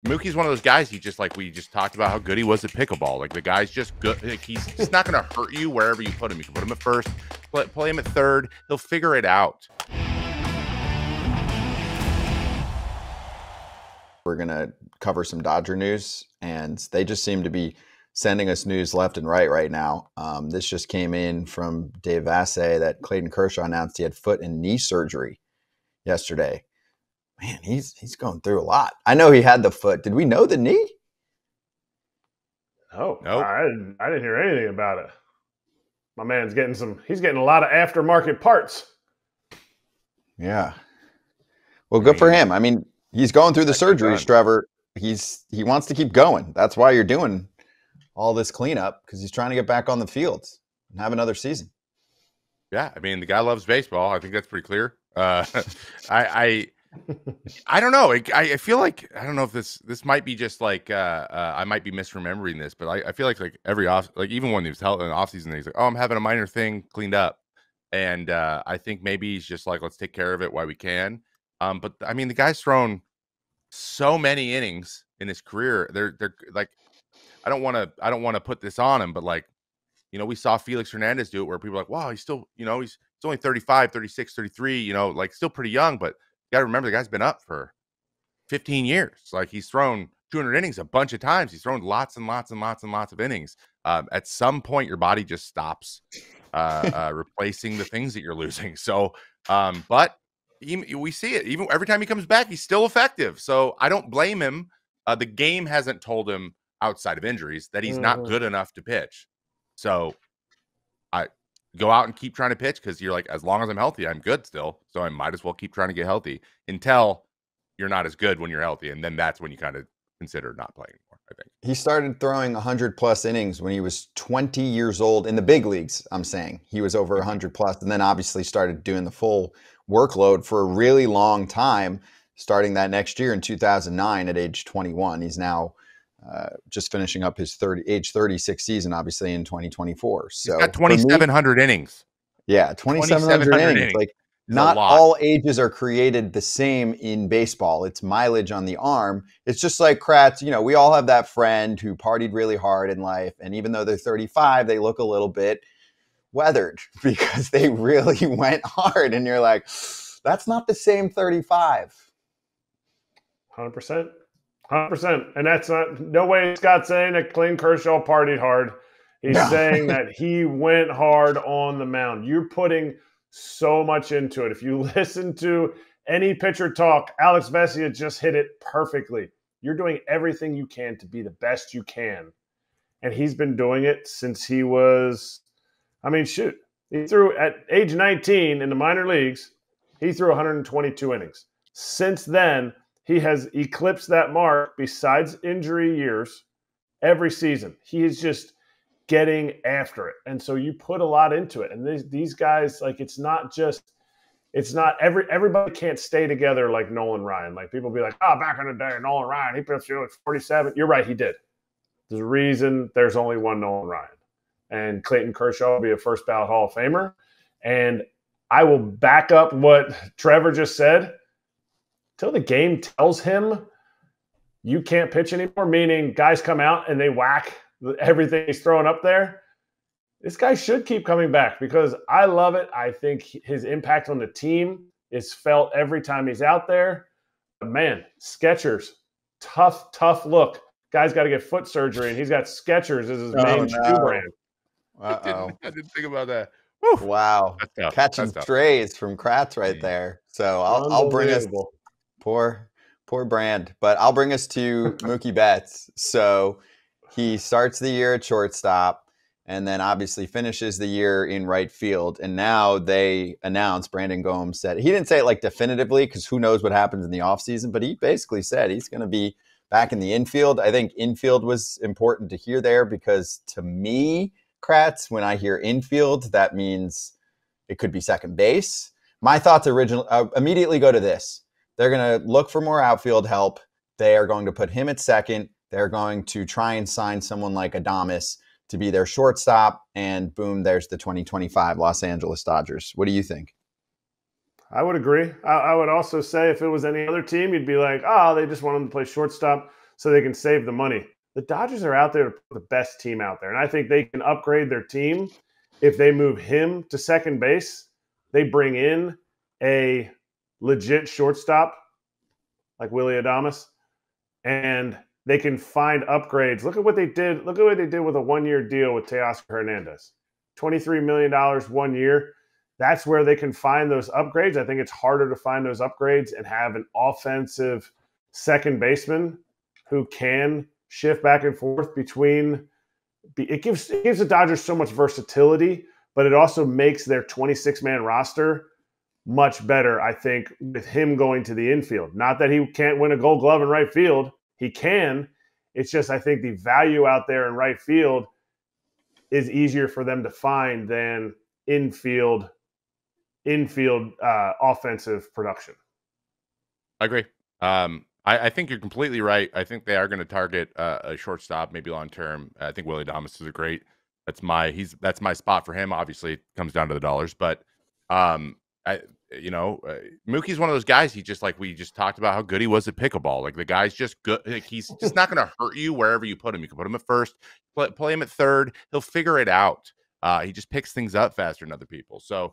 Mookie's one of those guys. He just, like we just talked about how good he was at pickleball. Like, the guy's just good. Like, he's not going to hurt you wherever you put him. You can put him at first, play him at third. He'll figure it out. We're going to cover some Dodger news, and they just seem to be sending us news left and right now. This just came in from Dave Vassay that Clayton Kershaw announced he had foot and knee surgery yesterday. Man, he's going through a lot. I know he had the foot. Did we know the knee? No, Nope. I didn't hear anything about it. My man's he's getting a lot of aftermarket parts. Yeah. Well, good for him. I mean, he's going through the surgeries, Trevor. He wants to keep going. That's why you're doing all this cleanup, because he's trying to get back on the field and have another season. Yeah, I mean, the guy loves baseball. I think that's pretty clear. I don't know. I feel like, I don't know if this might be just like I might be misremembering this, but I feel like every even when he was held in the offseason, he's like, oh, I'm having a minor thing cleaned up, and I think maybe he's just like, let's take care of it while we can. But I mean, the guy's thrown so many innings in his career. They're like, I don't want to put this on him, but like, we saw Felix Hernandez do it, where people are like, wow, he's still, he's only 35, 36, 33, like still pretty young, but you got to remember the guy's been up for 15 years. Like, he's thrown 200 innings a bunch of times. He's thrown lots and lots and lots and lots of innings. At some point, your body just stops replacing the things that you're losing. So, but we see it. Even every time he comes back, he's still effective. So I don't blame him. The game hasn't told him, outside of injuries, that he's not good enough to pitch. So I go out and keep trying to pitch, because you're like, as long as I'm healthy, I'm good still. So I might as well keep trying to get healthy until you're not as good when you're healthy. And then that's when you kind of consider not playing anymore, I think. He started throwing 100+ innings when he was 20 years old in the big leagues. I'm saying he was over 100+, and then obviously started doing the full workload for a really long time, starting that next year in 2009 at age 21. He's now just finishing up his age 36 season, obviously, in 2024. So he's got 2,700 innings. Yeah, 2,700 innings. Like, not all ages are created the same in baseball. It's mileage on the arm. It's just like Kratz. We all have that friend who partied really hard in life, and even though they're 35, they look a little bit weathered because they really went hard. And you're like, that's not the same 35. 100%. 100%. And that's no way Scott's saying that Clayton Kershaw partied hard. He's saying that he went hard on the mound. You're putting so much into it. If you listen to any pitcher talk, Alex Vesia just hit it perfectly. You're doing everything you can to be the best you can. And he's been doing it since he was, he threw at age 19 in the minor leagues, he threw 122 innings. Since then, he has eclipsed that mark, besides injury years, every season. He is just getting after it. And so you put a lot into it. And these guys, like, everybody can't stay together like Nolan Ryan. Like, people be like, back in the day, Nolan Ryan, he pitched at 47. You're right, he did. There's a reason there's only one Nolan Ryan. And Clayton Kershaw will be a first ballot Hall of Famer. And I will back up what Trevor just said. Till the game tells him you can't pitch anymore, meaning guys come out and they whack everything he's throwing up there, this guy should keep coming back, because I love it. I think his impact on the team is felt every time he's out there. But man, Skechers, tough look. Guy's got to get foot surgery, and he's got Skechers as his main shoe brand. Uh-oh. I didn't think about that. Woo. Wow. Catching strays from Kratz right there. So I'll bring us poor brand, but I'll bring us to Mookie Betts. So he starts the year at shortstop, and then obviously finishes the year in right field. And now they announced, Brandon Gomes said, he didn't say it like definitively, because who knows what happens in the offseason, but he basically said he's going to be back in the infield. I think infield was important to hear there, because to me, Kratz, when I hear infield, that means it could be second base. My thoughts immediately go to this. They're going to look for more outfield help. They are going to put him at second. They're going to try and sign someone like Adames to be their shortstop, and boom, there's the 2025 Los Angeles Dodgers. What do you think? I would agree. I would also say if it was any other team, you'd be like, they just want him to play shortstop. so they can save the money. The Dodgers are out there to put the best team out there, and I think they can upgrade their team if they move him to second base. They bring in a legit shortstop like Willy Adames, and they can find upgrades. Look at what they did. Look at what they did with a one-year deal with Teoscar Hernandez. $23 million 1 year. That's where they can find those upgrades. I think it's harder to find those upgrades and have an offensive second baseman who can shift back and forth between. It gives the Dodgers so much versatility, but it also makes their 26-man roster much better, I think, with him going to the infield. Not that he can't win a Gold Glove in right field. He can. It's just I think the value out there in right field is easier for them to find than infield offensive production. I agree. I think you're completely right. I think they are going to target a shortstop, maybe long term. I think Willy Adames is a great. That's my spot for him. Obviously, it comes down to the dollars, but Mookie's one of those guys. He just we just talked about how good he was at pickleball. Like the guy's just good. Like, he's just not going to hurt you wherever you put him. You can put him at first, play him at third. He'll figure it out. He just picks things up faster than other people. So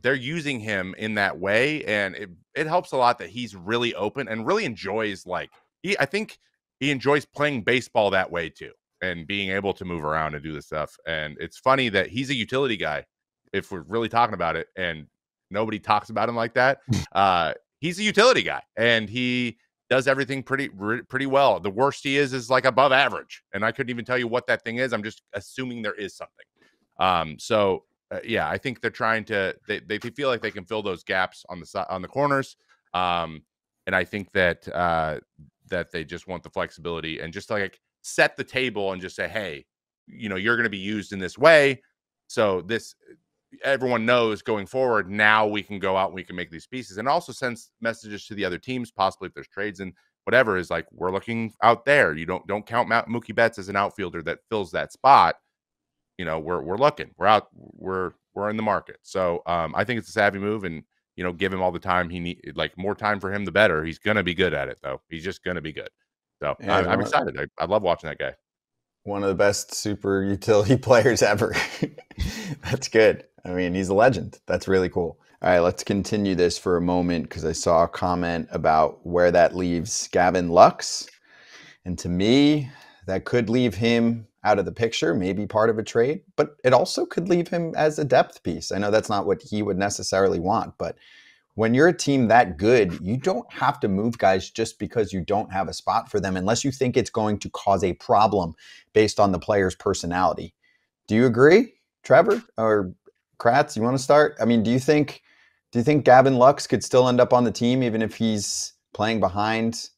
they're using him in that way, and it helps a lot that he's really open and really enjoys I think he enjoys playing baseball that way too, and being able to move around and do this stuff. And it's funny that he's a utility guy, if we're really talking about it, and nobody talks about him like that. He's a utility guy, and he does everything pretty well. The worst he is above average, and I couldn't even tell you what that thing is. I'm just assuming there is something. Yeah, I think they're trying to. They feel like they can fill those gaps on the corners, and I think that that they just want the flexibility and just set the table and just say, hey, you're going to be used in this way, so this everyone knows going forward. Now we can go out and we can make these pieces, and also sends messages to the other teams, possibly if there's trades and whatever. Is we're looking out there. You don't count Mookie Betts as an outfielder that fills that spot. We're looking, we're out, we're in the market. So I think it's a savvy move, and give him all the time he need. More time for him, the better. He's gonna be good at it, though. He's just gonna be good. So yeah, I'm excited. I love watching that guy. One of the best super utility players ever. That's good. I mean, he's a legend. That's really cool. All right, let's continue this for a moment, because I saw a comment about where that leaves Gavin Lux, and to me, that could leave him out of the picture, maybe part of a trade, but it also could leave him as a depth piece. I know that's not what he would necessarily want, but when you're a team that good, you don't have to move guys just because you don't have a spot for them, unless you think it's going to cause a problem based on the player's personality. Do you agree, Trevor or Kratz? You want to start? I mean, do you think Gavin Lux could still end up on the team even if he's playing behind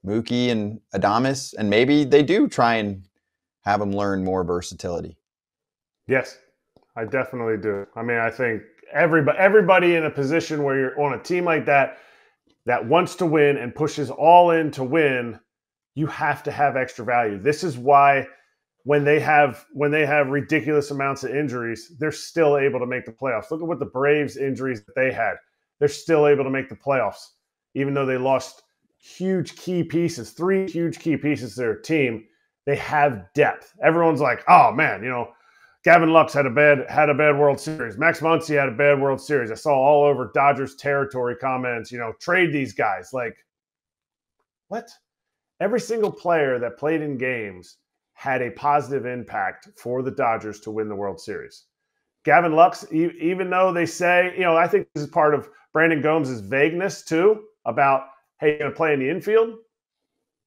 Mookie and Adames, and maybe they do try and have him learn more versatility? Yes, I definitely do. I mean, I think everybody in a position where you're on a team like that wants to win and pushes all in to win, you have to have extra value. This is why when they have ridiculous amounts of injuries, they're still able to make the playoffs. Look at what the Braves injuries that they had. They're still able to make the playoffs, even though they lost huge key pieces, 3 huge key pieces to their team. They have depth. Everyone's like, oh man, Gavin Lux had a bad World Series. Max Muncy had a bad World Series. I saw all over Dodgers territory comments, trade these guys. What? Every single player that played in games had a positive impact for the Dodgers to win the World Series. Gavin Lux, even though they say, I think this is part of Brandon Gomes' vagueness too about, hey, you're going to play in the infield.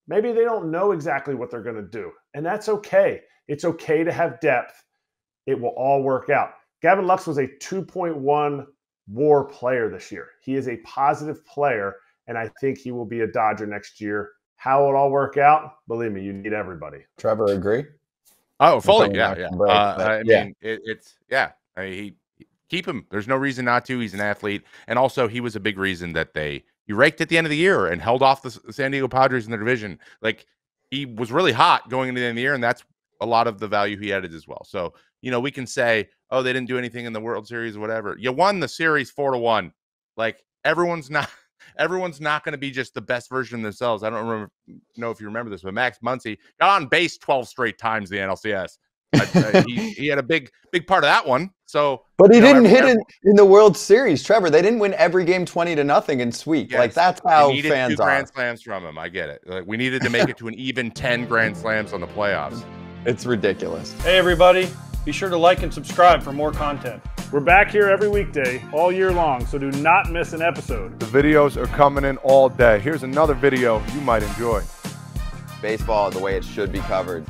Maybe they don't know exactly what they're going to do, and that's okay. It's okay to have depth. It will all work out. Gavin Lux was a 2.1 WAR player this year. He is a positive player, and I think he will be a Dodger next year. How will it all work out? Believe me, you need everybody. Trevor, agree? Oh, fully, yeah. I mean, keep him. There's no reason not to. He's an athlete, and also he was a big reason that you raked at the end of the year and held off the San Diego Padres in the division. He was really hot going into the end of the year, and that's a lot of the value he added as well. So, we can say, oh, they didn't do anything in the World Series or whatever. You won the series 4-1. Everyone's not everyone's not going to be just the best version of themselves. I don't know if you remember this, but Max Muncy got on base 12 straight times in the NLCS. He had a big part of that one. So, but he didn't hit in the World Series, Trevor. They didn't win every game 20-0 and sweep. Yes, like that's how needed fans 2 Grand Slams from him. I get it. Like we needed to make it to an even 10 Grand Slams on the playoffs. It's ridiculous. Hey everybody, be sure to like and subscribe for more content. We're back here every weekday, all year long, so do not miss an episode. The videos are coming in all day. Here's another video you might enjoy. Baseball the way it should be covered.